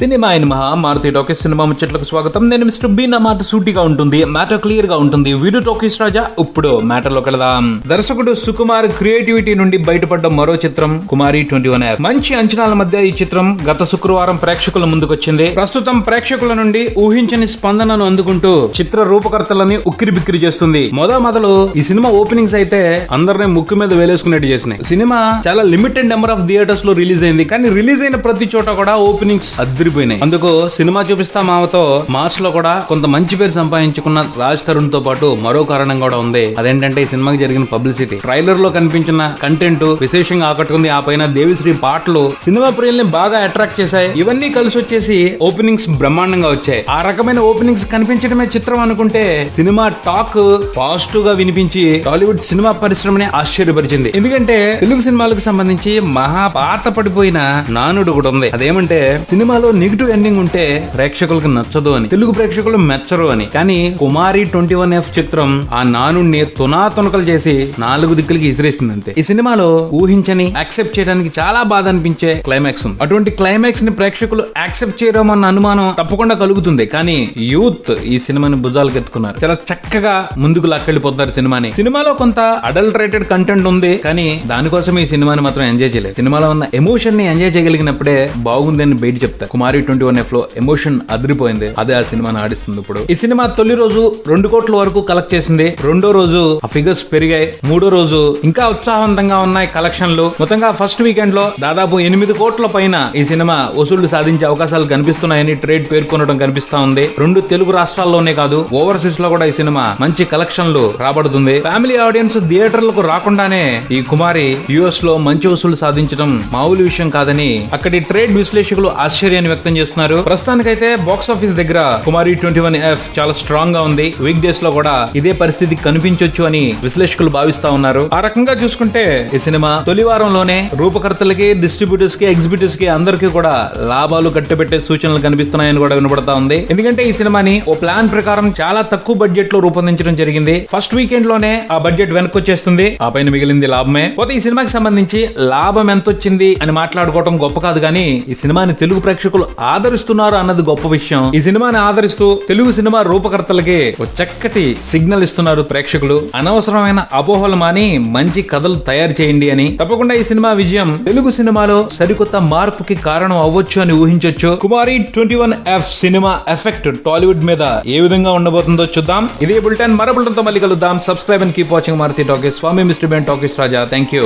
Cinema అయిన మహా Maruti talkies cinema ముచ్చట్లకు స్వాగతం. నేను మిస్టర్ బి. నా మాట సూటిగా ఉంటుంది, మ్యాటర్ క్లియర్ గా ఉంటుంది. వీడియో టాకీస్ రాజా. ఇప్పుడు మ్యాటర్ లోకి వెళదాం. దర్శకుడు సుకుమార్ క్రియేటివిటీ నుండి బయటపడ్డ మరో చిత్రం కుమారి 21F. మంచి అంచనాల మధ్య ఈ చిత్రం గత శుక్రవారం ప్రేక్షకుల ముందుకొచ్చింది. ప్రస్తుతం ప్రేక్షకుల నుండి ఊహించని స్పందనను అందుకుంటూ చిత్ర రూపకర్తలని ఉక్కిరి బిక్కిరి చేస్తుంది. మొదలు ఈ సినిమా ఓపెనింగ్స్ అయితే అందరినీ ముక్కు మీద వేలేసుకునేట్టు చేసినాయి. సినిమా చాలా లిమిటెడ్ నెంబర్ ఆఫ్ థియేటర్స్ లో రిలీజ్ అయింది, కానీ రిలీజ్ అయిన ప్రతి చోట కూడా ఓపెనింగ్స్ అదిరిపోయినాయి. అందుకు సినిమా చూపిస్తా మావతో మాస్ లో కూడా కొంత మంచి పేరు సంపాదించుకున్న రాజ్ తరుణ్ తో పాటు మరో కారణం కూడా ఉంది. అదేంటంటే ఈ సినిమాకి జరిగిన పబ్లిసిటీ. ట్రైలర్ లో కనిపించిన కంటెంట్ విశేషంగా ఆకట్టుకుంది. ఆ పైన దేవిశ్రీ పాటలు సినిమా ప్రియుల్ని బాగా అట్రాక్ట్ చేశాయి. ఇవన్నీ కలిసి వచ్చేసి ఓపెనింగ్స్ బ్రహ్మాండంగా వచ్చాయి. ఆ రకమైన ఓపెనింగ్స్ కనిపించడమే చిత్రం అనుకుంటే సినిమా టాక్ పాజిటివ్ గా వినిపించి టాలీవుడ్ సినిమా పరిశ్రమని ఆశ్చర్యపరిచింది. ఎందుకంటే తెలుగు సినిమాలకు సంబంధించి మహా పాత పడిపోయిన నానుడు కూడా ఉంది. అదేమంటే సినిమాలో నెగిటివ్ ఎండింగ్ ఉంటే ప్రేక్షకులకు నచ్చదు అని, తెలుగు ప్రేక్షకులు మెచ్చరు అని. కానీ కుమారి 21F చిత్రం ఆ నానుడిని తునాతునకలు చేసి 4 దిక్కులకి ఇసిరేసింది అంతే. ఈ సినిమాలో ఊహించని యాక్సెప్ట్ చేయడానికి చాలా బాధ అనిపించే క్లైమాక్స్ ఉంది. అటువంటి క్లైమాక్స్ ని ప్రేక్షకులు యాక్సెప్ట్ చేయడం అన్న అనుమానం తప్పకుండా కలుగుతుంది. కానీ యూత్ ఈ సినిమాని భుజాలకు ఎత్తుకున్నారు. చాలా చక్కగా ముందుకు లాక్కెళ్ళిపోతున్నారు సినిమాని. సినిమాలో కొంత అడల్టరేటెడ్ కంటెంట్ ఉంది, కానీ దానికోసం ఈ సినిమాని మాత్రం ఎంజాయ్ చేయలేదు. సినిమాలో ఉన్న ఎమోషన్ ని ఎంజాయ్ చేయగలిగినప్పుడే బాగుందని బయట చెప్తారు. కుమారి 21F లో ఎమోషన్ అదిరిపోయింది. అదే ఆ సినిమాని ఆడిస్తుంది. ఇప్పుడు ఈ సినిమా తొలి రోజు 2 కోట్ల వరకు కలెక్ట్ చేసింది. రెండో రోజు ఆ ఫిగర్స్ పెరిగాయి. మూడో రోజు ఇంకా ఉత్సాహవంతంగా ఉన్నాయి కలెక్షన్లు. మొత్తంగా ఫస్ట్ వీకెండ్ లో దాదాపు 8 కోట్ల పైన ఈ సినిమా వసూళ్లు సాధించే అవకాశాలు కనిపిస్తున్నాయని ట్రేడ్ పేర్కొనడం కనిపిస్తా ఉంది. 2 తెలుగు రాష్ట్రాల్లోనే కాదు, ఓవర్సీస్ లో కూడా ఈ సినిమా మంచి కలెక్షన్లు రాబడుతుంది. ఫ్యామిలీ ఆడియన్స్ థియేటర్లకు రాకుండానే ఈ కుమారి యుఎస్ లో మంచి వసూళ్లు సాధించడం మామూలు విషయం కాదని అక్కడి ట్రేడ్ విశ్లేషకులు ఆశ్చర్యాన్ని వ్యక్తం చేస్తున్నారు. ప్రస్తుతానికైతే బాక్స్ ఆఫీస్ దగ్గర కుమారి 21F చాలా స్ట్రాంగ్ గా ఉంది. వీక్ డేస్ లో కూడా ఇదే పరిస్థితి కనిపించొచ్చు అని విశ్లేషకులు భావిస్తా ఉన్నారు. ఆ రకంగా చూసుకుంటే ఈ సినిమా తొలి వారంలోనే రూపకర్తలకి, డిస్ట్రిబ్యూటర్స్ కి, ఎగ్జిబిటర్స్ కి అందరికీ కూడా లాభాలు కట్టబెట్టే సూచనలు కనిపిస్తున్నాయని కూడా వినపడతా ఉంది. ఎందుకంటే ఈ సినిమాని ఓ ప్లాన్ ప్రకారం చాలా తక్కువ బడ్జెట్ లో రూపొందించడం జరిగింది. ఫస్ట్ వీకెండ్ లోనే ఆ బడ్జెట్ వెనక్కి వచ్చేస్తుంది. ఆ పైన మిగిలింది లాభమే. పోతే ఈ సినిమాకి సంబంధించి లాభం ఎంత వచ్చింది అని మాట్లాడుకోవడం గొప్ప కాదు, కానీ ఈ సినిమాని తెలుగు ప్రేక్షకులు ఆదరిస్తున్నారు అన్నది గొప్ప విషయం. ఈ సినిమాని ఆదరిస్తూ తెలుగు సినిమా రూపకర్తలకి ఒక చక్కటి సిగ్నల్ ఇస్తున్నారు ప్రేక్షకులు. అనవసరమైన అపోహలు మాని మంచి కథలు తయారు చేయండి అని. తప్పకుండా ఈ సినిమా విజయం తెలుగు సినిమాలో సరికొత్త మార్పుకి కారణం అవ్వచ్చు అని ఊహించొచ్చు. కుమారి 21F సినిమా ఎఫెక్ట్ టాలీవుడ్ మీద ఏ విధంగా ఉండబోతుందో చూద్దాం. ఇదే బులెటిన్ మరో బులెటిన్ తో మళ్ళీ కలుద్దాం. Subscribe and keep watching Maruti Talkies. Swami mister B. Talkies Raja. Thank you.